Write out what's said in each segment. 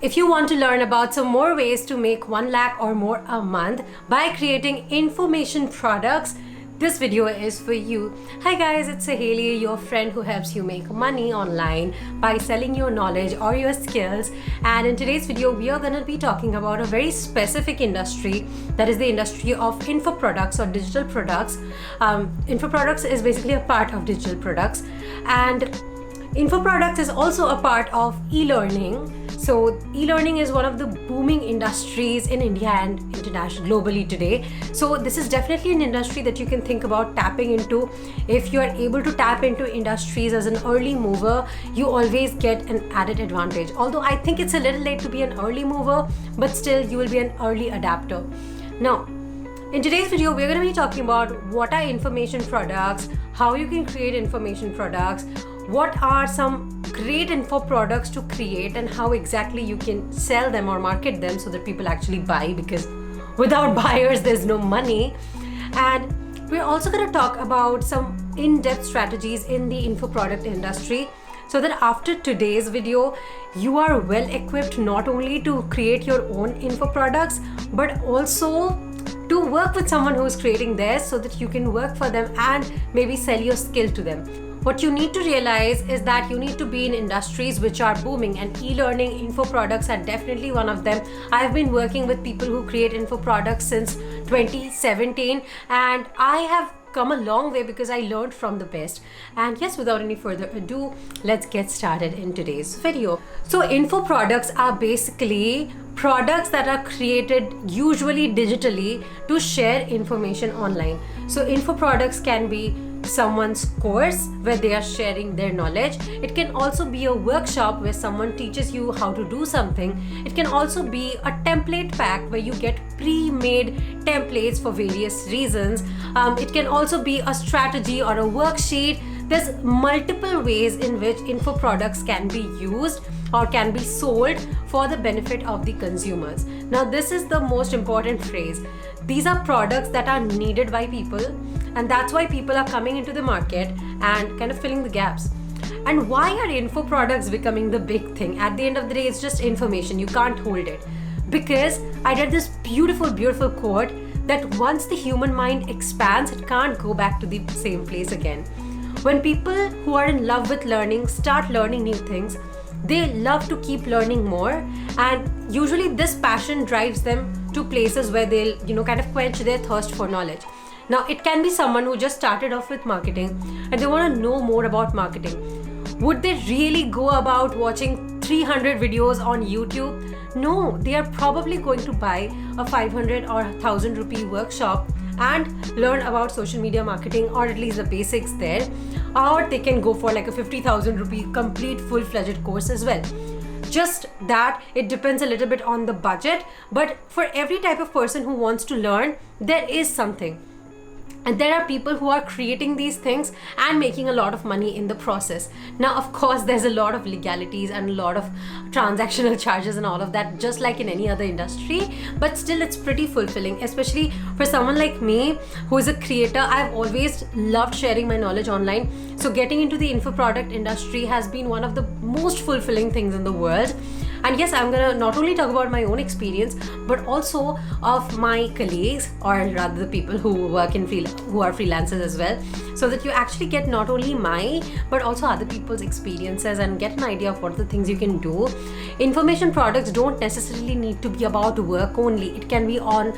If you want to learn about some more ways to make 1 lakh or more a month by creating information products, this video is for you. Hi guys, it's Saheli, your friend who helps you make money online by selling your knowledge or your skills. And in today's video, we are going to be talking about a very specific industry, that is the industry of info products or digital products. Info products is basically a part of digital products, and info products is also a part of e-learning. So e-learning is one of the booming industries in India and globally today. So this is definitely an industry that you can think about tapping into. If you are able to tap into industries as an early mover, you always get an added advantage. Although I think it's a little late to be an early mover, but still you will be an early adapter. Now, in today's video, we're going to be talking about what are information products, how you can create information products, what are some great info products to create, and how exactly you can sell them or market them so that people actually buy, because without buyers there's no money. And we're also going to talk about some in-depth strategies in the info product industry, so that after today's video you are well equipped not only to create your own info products but also to work with someone who's creating theirs, so that you can work for them and maybe sell your skill to them. What you need to realize is that you need to be in industries which are booming, and e-learning info products are definitely one of them. I've been working with people who create info products since 2017, and I have come a long way because I learned from the best. And yes, without any further ado, let's get started in today's video. So info products are basically products that are created usually digitally to share information online. So info products can be someone's course where they are sharing their knowledge. It can also be a workshop where someone teaches you how to do something. It can also be a template pack where you get pre-made templates for various reasons. It can also be a strategy or a worksheet. There's multiple ways in which info products can be used or can be sold for the benefit of the consumers. Now, this is the most important phrase. These are products that are needed by people, and that's why people are coming into the market and kind of filling the gaps. And why are info products becoming the big thing? At the end of the day, it's just information. You can't hold it. Because I read this beautiful quote that once the human mind expands, it can't go back to the same place again. When people who are in love with learning start learning new things, they love to keep learning more, and usually this passion drives them to places where they'll, kind of quench their thirst for knowledge. Now, it can be someone who just started off with marketing and they want to know more about marketing. Would they really go about watching 300 videos on YouTube? No, they are probably going to buy a 500 or 1000 rupee workshop and learn about social media marketing, or at least the basics there. Or they can go for like a 50,000 rupee complete full-fledged course as well. Just that it depends a little bit on the budget, but for every type of person who wants to learn, there is something. And there are people who are creating these things and making a lot of money in the process. Now, of course, there's a lot of legalities and a lot of transactional charges and all of that, just like in any other industry. But still, it's pretty fulfilling, especially for someone like me who is a creator. I've always loved sharing my knowledge online. So getting into the info product industry has been one of the most fulfilling things in the world. And yes, I'm gonna not only talk about my own experience, but also of my colleagues, or rather the people who work in who are freelancers as well, so that you actually get not only my, but also other people's experiences and get an idea of what the things you can do. Information products don't necessarily need to be about work only. It can be on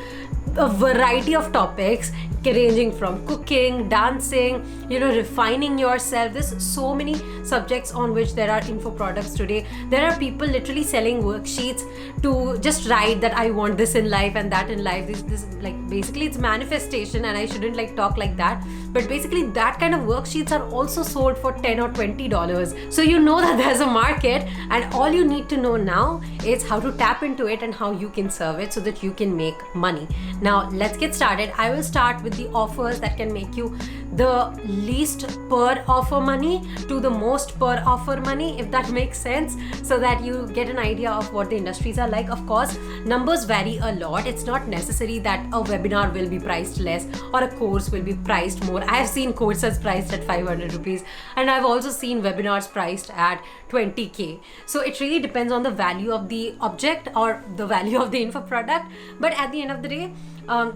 a variety of topics, ranging from cooking, dancing, refining yourself. There's so many subjects on which there are info products today. There are people literally selling worksheets to just write that I want this in life and that in life. This like basically it's manifestation, and I shouldn't talk like that. But basically that kind of worksheets are also sold for $10 or $20. So you know that there's a market, and all you need to know now is how to tap into it and how you can serve it so that you can make money. Now let's get started. I will start with the offers that can make you the least per offer money to the most per offer money, if that makes sense, so that you get an idea of what the industries are like. Of course, numbers vary a lot. It's not necessary that a webinar will be priced less or a course will be priced more. I have seen courses priced at 500 rupees, and I've also seen webinars priced at 20k. So it really depends on the value of the object or the value of the info product, but at the end of the day,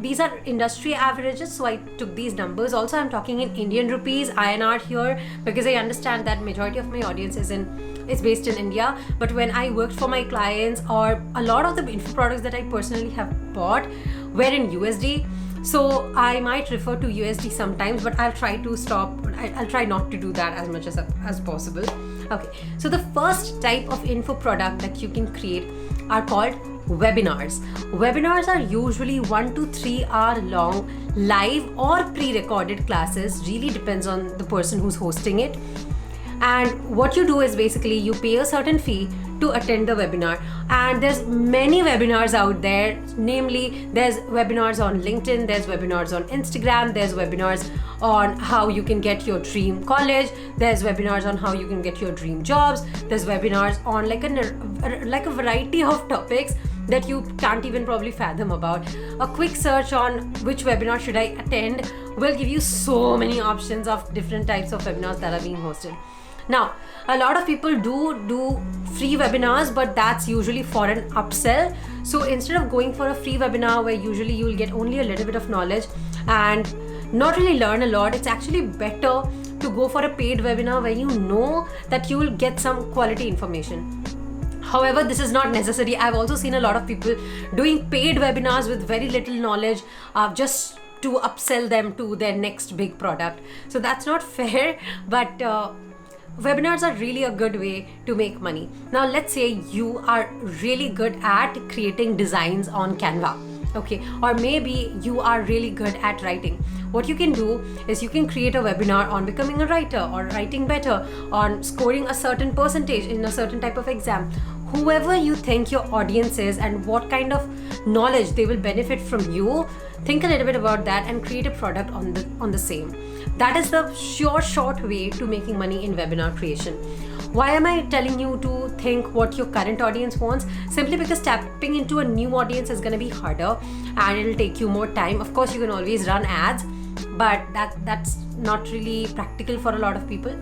these are industry averages, so I took these numbers. Also, I'm talking in Indian rupees, INR here, because I understand that majority of my audience is based in India. But when I worked for my clients, or a lot of the info products that I personally have bought were in USD, so I might refer to USD sometimes, but I'll try to stop. I'll try not to do that as much as possible. Okay, so the first type of info product that you can create are called webinars. Webinars are usually 1 to 3 hour long live or pre-recorded classes, really depends on the person who's hosting it. And what you do is basically you pay a certain fee to attend the webinar, and there's many webinars out there. Namely, there's webinars on LinkedIn, there's webinars on Instagram, there's webinars on how you can get your dream college, there's webinars on how you can get your dream jobs, there's webinars on like a variety of topics that you can't even probably fathom about. A quick search on which webinar should I attend will give you so many options of different types of webinars that are being hosted. Now, a lot of people do free webinars, but that's usually for an upsell. So instead of going for a free webinar where usually you'll get only a little bit of knowledge and not really learn a lot, it's actually better to go for a paid webinar where you know that you will get some quality information. However, this is not necessary. I've also seen a lot of people doing paid webinars with very little knowledge, just to upsell them to their next big product. So that's not fair, but webinars are really a good way to make money. Now, let's say you are really good at creating designs on Canva, okay, or maybe you are really good at writing. What you can do is you can create a webinar on becoming a writer or writing better, on scoring a certain percentage in a certain type of exam. Whoever you think your audience is and what kind of knowledge they will benefit from you, think a little bit about that and create a product on the same. That is the short way to making money in webinar creation. Why am I telling you to think what your current audience wants? Simply because tapping into a new audience is going to be harder and it'll take you more time. Of course, you can always run ads, but that's not really practical for a lot of people.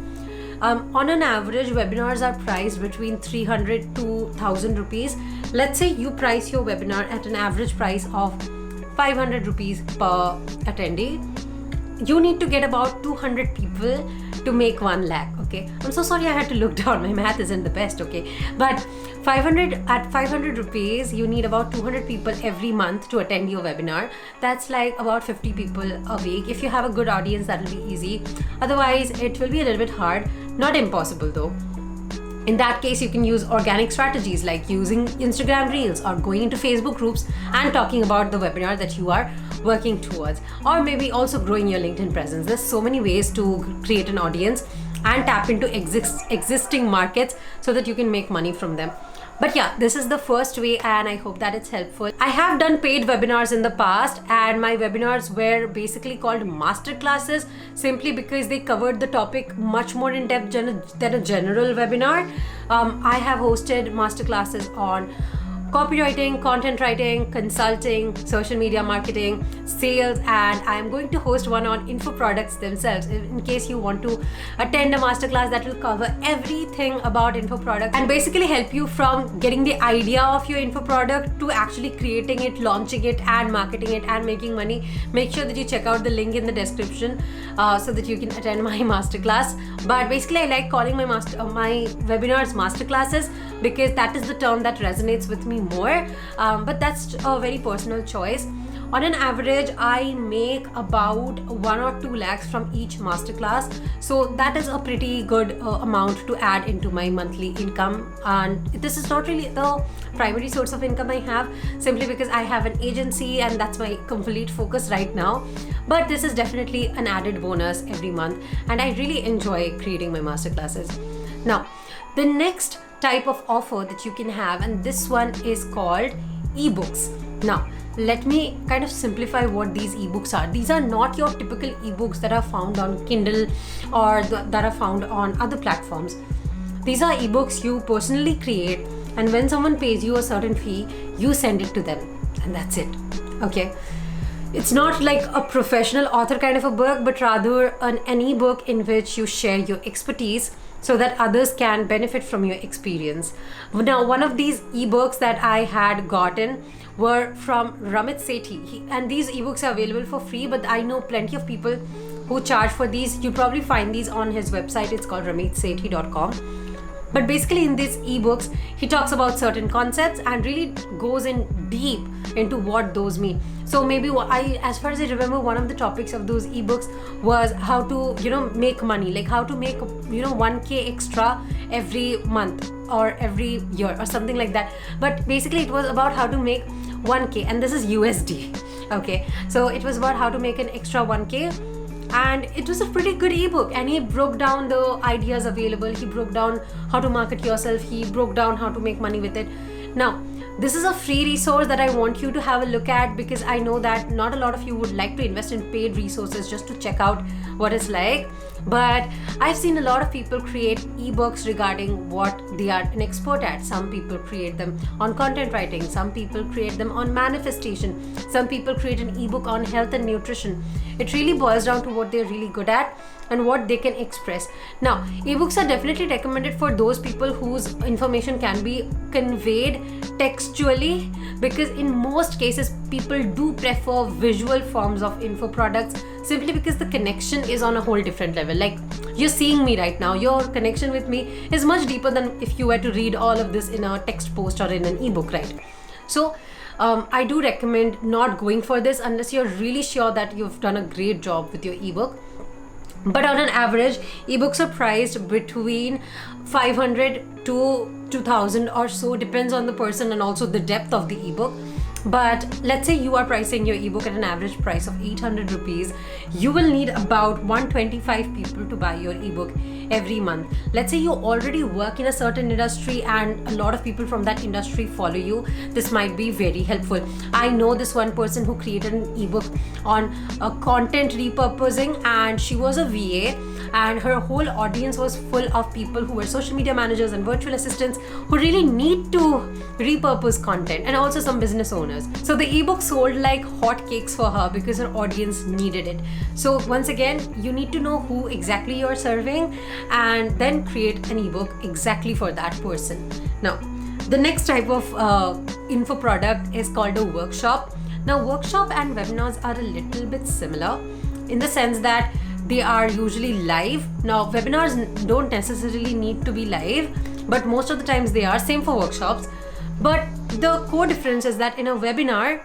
On an average, webinars are priced between 300 to 1000 rupees. Let's say you price your webinar at an average price of 500 rupees per attendee. You need to get about 200 people to make 1 lakh, okay? I'm so sorry I had to look down, my math isn't the best, okay? But 500 rupees, you need about 200 people every month to attend your webinar. That's like about 50 people a week. If you have a good audience, that'll be easy. Otherwise, it will be a little bit hard. Not impossible though. In that case, you can use organic strategies like using Instagram Reels or going into Facebook groups and talking about the webinar that you are working towards, or maybe also growing your LinkedIn presence. There's so many ways to create an audience and tap into existing markets so that you can make money from them. But yeah, this is the first way and I hope that it's helpful. I have done paid webinars in the past and my webinars were basically called Masterclasses simply because they covered the topic much more in depth than a general webinar. I have hosted Masterclasses on copywriting, content writing, consulting, social media marketing, sales, and I'm going to host one on info products themselves. In case you want to attend a masterclass that will cover everything about info products and basically help you from getting the idea of your info product to actually creating it, launching it, and marketing it and making money. Make sure that you check out the link in the description so that you can attend my masterclass. But basically, I like calling my webinars masterclasses because that is the term that resonates with me more, but that's a very personal choice. On an average, I make about 1 or 2 lakhs from each masterclass, so that is a pretty good amount to add into my monthly income. And this is not really the primary source of income I have, simply because I have an agency and that's my complete focus right now. But this is definitely an added bonus every month, and I really enjoy creating my masterclasses. Now, the next type of offer that you can have, and this one is called ebooks. Now, let me kind of simplify what these ebooks are. These are not your typical ebooks that are found on Kindle or that are found on other platforms. These are ebooks you personally create, and when someone pays you a certain fee, you send it to them, and that's it. Okay. It's not like a professional author kind of a book, but rather an ebook in which you share your expertise. so that others can benefit from your experience. Now, one of these ebooks that I had gotten were from Ramit Sethi, and these ebooks are available for free, but I know plenty of people who charge for these. You probably find these on his website. It's called ramitsethi.com. But basically in these ebooks, he talks about certain concepts and really goes in deep into what those mean. So maybe as far as I remember, one of the topics of those ebooks was how to, make money, like how to make, 1K extra every month or every year or something like that. But basically it was about how to make 1K, and this is USD. Okay, so it was about how to make an extra 1K. And it was a pretty good ebook, and he broke down the ideas available. He broke down how to market yourself. He broke down how to make money with it. Now, this is a free resource that I want you to have a look at, because I know that not a lot of you would like to invest in paid resources just to check out what it's like. But I've seen a lot of people create ebooks regarding what they are an expert at. Some people create them on content writing. Some people create them on manifestation. Some people create an ebook on health and nutrition. It really boils down to what they're really good at and what they can express. Now, ebooks are definitely recommended for those people whose information can be conveyed textually, because in most cases people do prefer visual forms of info products, simply because the connection is on a whole different level. Like, you're seeing me right now, your connection with me is much deeper than if you were to read all of this in a text post or in an ebook, right? So I do recommend not going for this unless you're really sure that you've done a great job with your ebook. But on an average, ebooks are priced between 500 to 2000 or so, depends on the person and also the depth of the ebook. But let's say you are pricing your ebook at an average price of 800 rupees. You will need about 125 people to buy your ebook every month. Let's say you already work in a certain industry and a lot of people from that industry follow you. This might be very helpful. I know this one person who created an ebook on content repurposing, and she was a VA, and her whole audience was full of people who were social media managers and virtual assistants who really need to repurpose content, and also some business owners. So the ebook sold like hotcakes for her because her audience needed it. So once again, you need to know who exactly you're serving and then create an ebook exactly for that person. Now, the next type of info product is called a workshop. Now, workshop and webinars are a little bit similar in the sense that they are usually live. Now, webinars don't necessarily need to be live, but most of the times they are. Same for workshops. But the core difference is that in a webinar,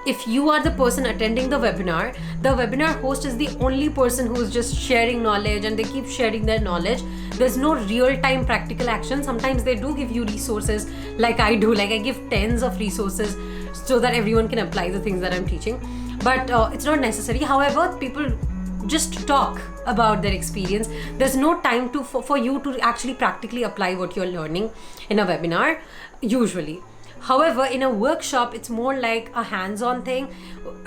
if you are the person attending the webinar host is the only person who is just sharing knowledge, and they keep sharing their knowledge. There's no real-time practical action. Sometimes they do give you resources like I do, like I give tens of resources so that everyone can apply the things that I'm teaching. But it's not necessary. However, people just talk about their experience. There's no time for you to actually practically apply what you're learning in a webinar usually. However, in a workshop, it's more like a hands-on thing.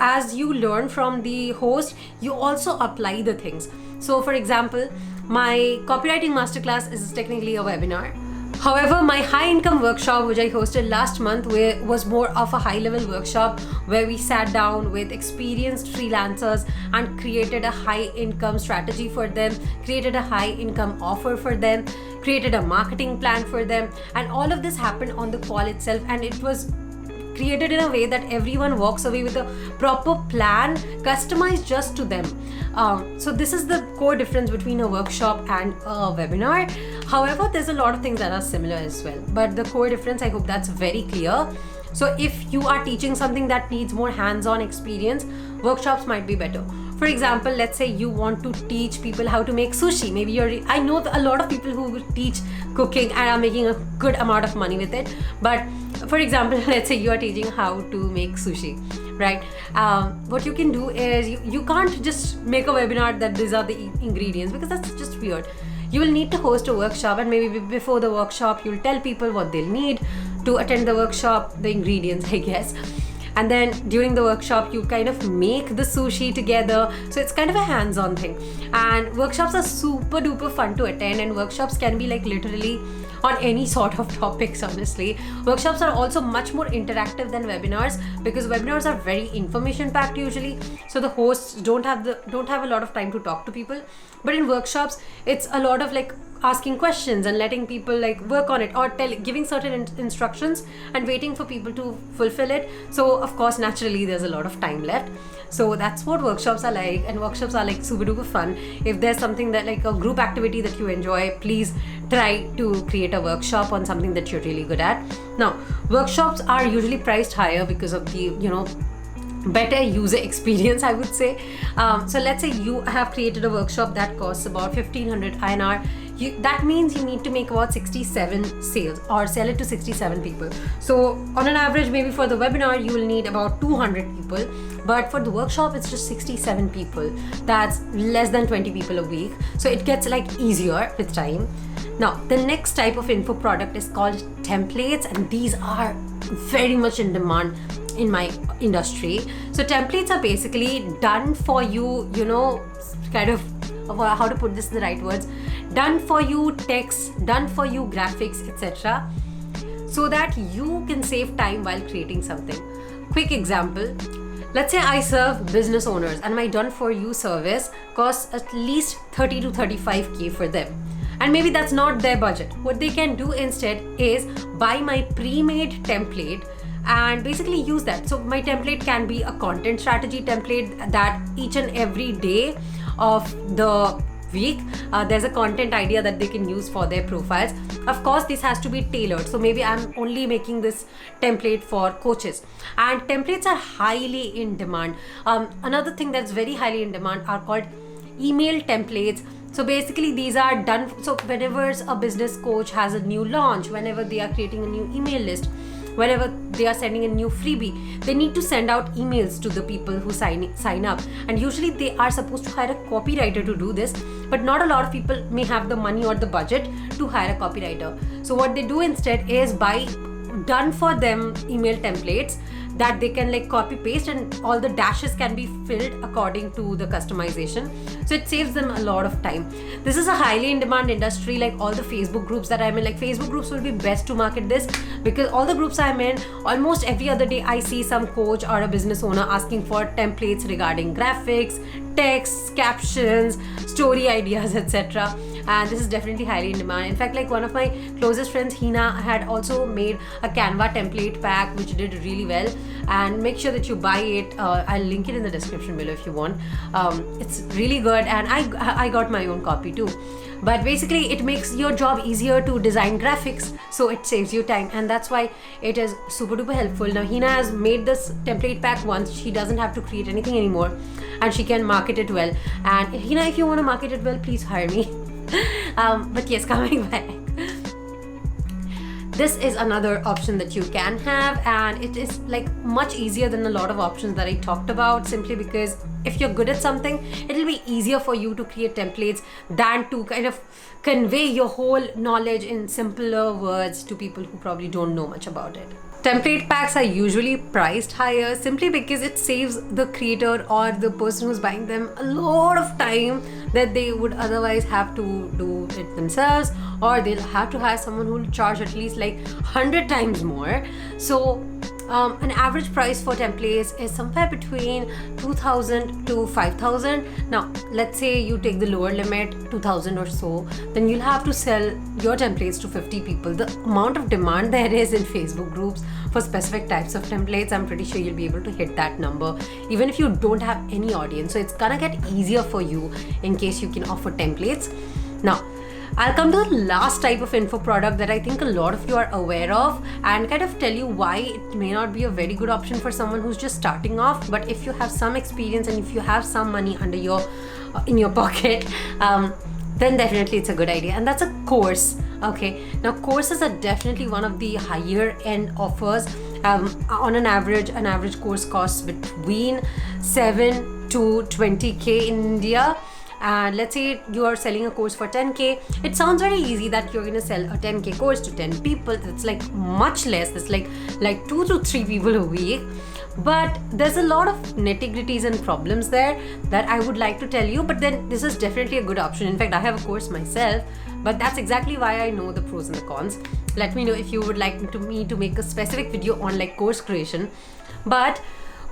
As you learn from the host, you also apply the things. So for example, my copywriting masterclass is technically a webinar. However, my high income workshop, which I hosted last month, was more of a high level workshop where we sat down with experienced freelancers and created a high income strategy for them, created a high income offer for them, created a marketing plan for them. And all of this happened on the call itself, and it was created in a way that everyone walks away with a proper plan customized just to them. So this is the core difference between a workshop and a webinar. However, there's a lot of things that are similar as well, but the core difference, I hope that's very clear. So if you are teaching something that needs more hands-on experience, workshops might be better. For example, let's say you want to teach people how to make sushi. Maybe I know a lot of people who teach cooking and are making a good amount of money with it. But for example, let's say you are teaching how to make sushi, right? What you can do is you can't just make a webinar that these are the ingredients, because that's just weird. You will need to host a workshop, and maybe before the workshop, you'll tell people what they'll need to attend the workshop, the ingredients, I guess. And then during the workshop, you kind of make the sushi together. So it's kind of a hands-on thing. And workshops are super duper fun to attend, and workshops can be like literally on any sort of topics, honestly. Workshops are also much more interactive than webinars, because webinars are very information packed usually. So the hosts don't have a lot of time to talk to people. But in workshops, it's a lot of like asking questions and letting people like work on it, or giving certain instructions and waiting for people to fulfill it. So of course, naturally, there's a lot of time left. So that's what workshops are like, and workshops are like super duper fun. If there's something that like a group activity that you enjoy, please try to create a workshop on something that you're really good at. Now, workshops are usually priced higher because of the, better user experience, I would say. So let's say you have created a workshop that costs about 1500 INR. That means you need to make about 67 sales or sell it to 67 people. So on an average, maybe for the webinar, you will need about 200 people. But for the workshop, it's just 67 people. That's less than 20 people a week. So it gets like easier with time. Now, the next type of info product is called templates, and these are very much in demand in my industry. So templates are basically done for you, kind of, how to put this in the right words, done for you text, done for you graphics, etc., so that you can save time while creating something. Quick example, let's say I serve business owners and my done for you service costs at least 30 to 35k for them. And maybe that's not their budget. What they can do instead is buy my pre-made template and basically use that. So my template can be a content strategy template that each and every day of the week, there's a content idea that they can use for their profiles. Of course, this has to be tailored. So maybe I'm only making this template for coaches, and templates are highly in demand. Another thing that's very highly in demand are called email templates. So basically these are done, so whenever a business coach has a new launch, whenever they are creating a new email list, whenever they are sending a new freebie, they need to send out emails to the people who sign up. And usually they are supposed to hire a copywriter to do this, but not a lot of people may have the money or the budget to hire a copywriter. So what they do instead is buy done for them email templates that they can like copy paste, and all the dashes can be filled according to the customization. So it saves them a lot of time. This is a highly in demand industry. Like all the Facebook groups that I'm in, like Facebook groups will be best to market this, because all the groups I'm in, almost every other day I see some coach or a business owner asking for templates regarding graphics, text, captions, story ideas, etc. And this is definitely highly in demand. In fact, like one of my closest friends, Hina, had also made a Canva template pack which did really well, and make sure that you buy it. I'll link it in the description below if you want. It's really good, and I got my own copy too. But basically it makes your job easier to design graphics, so it saves you time, and that's why it is super duper helpful. Now Hina has made this template pack once. She doesn't have to create anything anymore, and she can market it well. And Hina, if you want to market it well, please hire me. But yes, coming back, this is another option that you can have, and it is like much easier than a lot of options that I talked about, simply because if you're good at something, it'll be easier for you to create templates than to kind of convey your whole knowledge in simpler words to people who probably don't know much about it. Template packs are usually priced higher simply because it saves the creator or the person who's buying them a lot of time that they would otherwise have to do it themselves, or they'll have to hire someone who will charge at least like 100 times more. So an average price for templates is somewhere between 2,000 to 5,000. Now, let's say you take the lower limit, 2,000 or so, then you'll have to sell your templates to 50 people. The amount of demand there is in Facebook groups for specific types of templates, I'm pretty sure you'll be able to hit that number, even if you don't have any audience. So it's gonna get easier for you in case you can offer templates. Now, I'll come to the last type of info product that I think a lot of you are aware of, and kind of tell you why it may not be a very good option for someone who's just starting off. But if you have some experience and if you have some money under your in your pocket, then definitely it's a good idea, and that's a course. Okay, now courses are definitely one of the higher end offers. On an average course costs between 7 to 20k in India. And let's say you are selling a course for 10k. It sounds very easy that you're going to sell a 10k course to 10 people. It's like much less. It's like 2 to 3 people a week. But there's a lot of nitty-gritties and problems there that I would like to tell you. But then this is definitely a good option. In fact, I have a course myself, but that's exactly why I know the pros and the cons. Let me know if you would like me to make a specific video on like course creation. But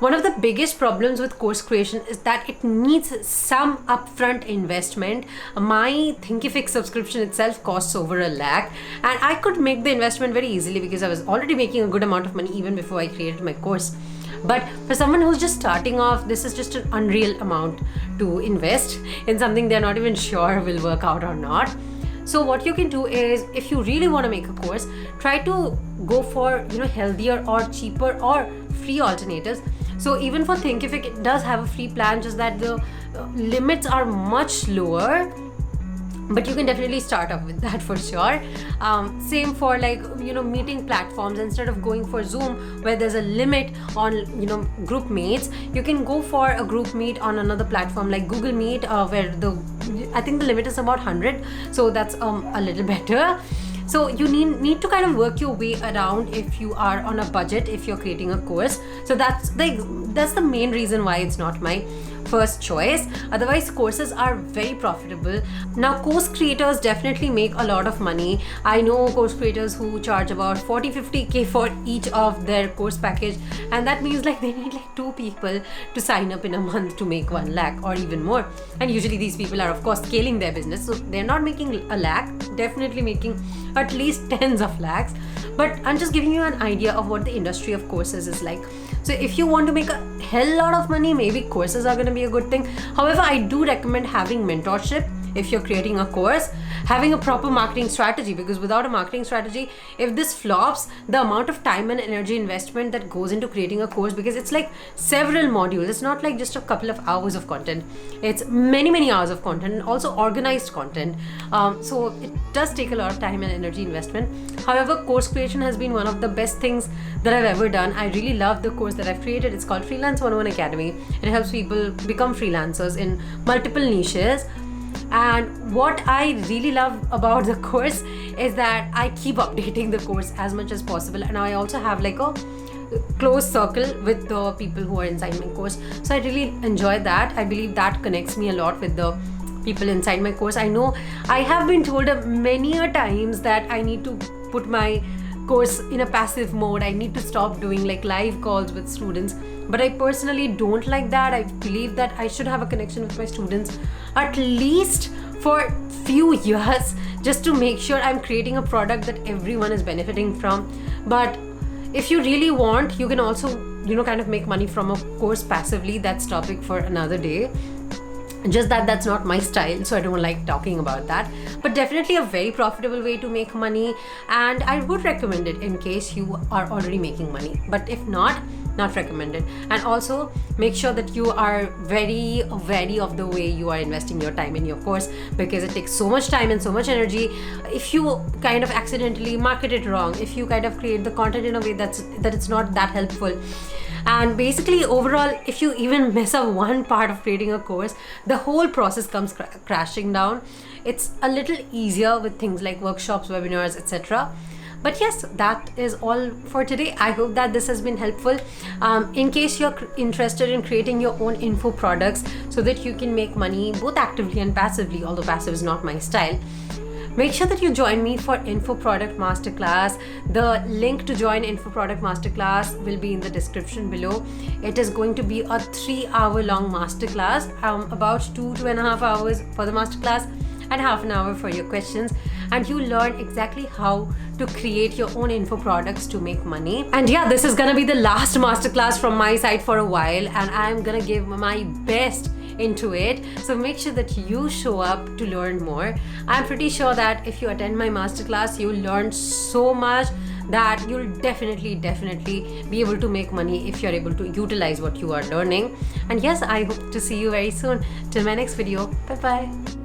One of the biggest problems with course creation is that it needs some upfront investment. My Thinkific subscription itself costs over $1 lakh, and I could make the investment very easily because I was already making a good amount of money even before I created my course. But for someone who's just starting off, this is just an unreal amount to invest in something they're not even sure will work out or not. So what you can do is, if you really want to make a course, try to go for healthier or cheaper or free alternatives. So even for Thinkific, it does have a free plan, just that the limits are much lower. But you can definitely start off with that for sure. Same for meeting platforms. Instead of going for Zoom where there's a limit on group meets, you can go for a group meet on another platform like Google Meet, where I think the limit is about 100. So that's a little better. So you need to kind of work your way around if you are on a budget, if you're creating a course. So that's the main reason why it's not my first choice. Otherwise, courses are very profitable. Now, course creators definitely make a lot of money. I know course creators who charge about 40-50K for each of their course package, and that means they need 2 people to sign up in a month to make 1 lakh or even more. And usually these people are of course scaling their business, so they're not making a lakh, definitely making at least tens of lakhs. But I'm just giving you an idea of what the industry of courses is like. So if you want to make a hell lot of money, maybe courses are going to be a good thing. However, I do recommend having mentorship if you're creating a course, having a proper marketing strategy, because without a marketing strategy, if this flops, the amount of time and energy investment that goes into creating a course, because it's like several modules, it's not like just a couple of hours of content, it's many hours of content, and also organized content. So it does take a lot of time and energy investment. However, course creation has been one of the best things that I've ever done. I really love the course that I've created. It's called Freelance 101 Academy. It helps people become freelancers in multiple niches. And what I really love about the course is that I keep updating the course as much as possible, and I also have a close circle with the people who are inside my course. So I really enjoy that. I believe that connects me a lot with the people inside my course. I know I have been told many a times that I need to put my course in a passive mode. I need to stop doing live calls with students, but I personally don't like that. I believe that I should have a connection with my students at least for few years, just to make sure I'm creating a product that everyone is benefiting from. But if you really want, you can also kind of make money from a course passively. That's topic for another day. Just that's not my style, so I don't like talking about that. But definitely a very profitable way to make money, and I would recommend it in case you are already making money. But if not recommended. And also make sure that you are very wary of the way you are investing your time in your course, because it takes so much time and so much energy. If you kind of accidentally market it wrong, if you kind of create the content in a way that it's not that helpful, and basically overall, if you even mess up one part of creating a course, the whole process comes crashing down. It's a little easier with things like workshops, webinars, etc. But yes, that is all for today. I hope that this has been helpful. In case you're interested in creating your own info products so that you can make money both actively and passively, although passive is not my style, make sure that you join me for Info Product Masterclass. The link to join Info Product Masterclass will be in the description below. It is going to be a 3-hour long masterclass, about 2.5 hours for the masterclass and half an hour for your questions. And you learn exactly how to create your own info products to make money. And yeah, this is gonna be the last masterclass from my side for a while, and I'm gonna give my best into it. So make sure that you show up to learn more. I'm pretty sure that if you attend my masterclass, you'll learn so much that you'll definitely be able to make money if you're able to utilize what you are learning. And yes, I hope to see you very soon. Till my next video. Bye bye.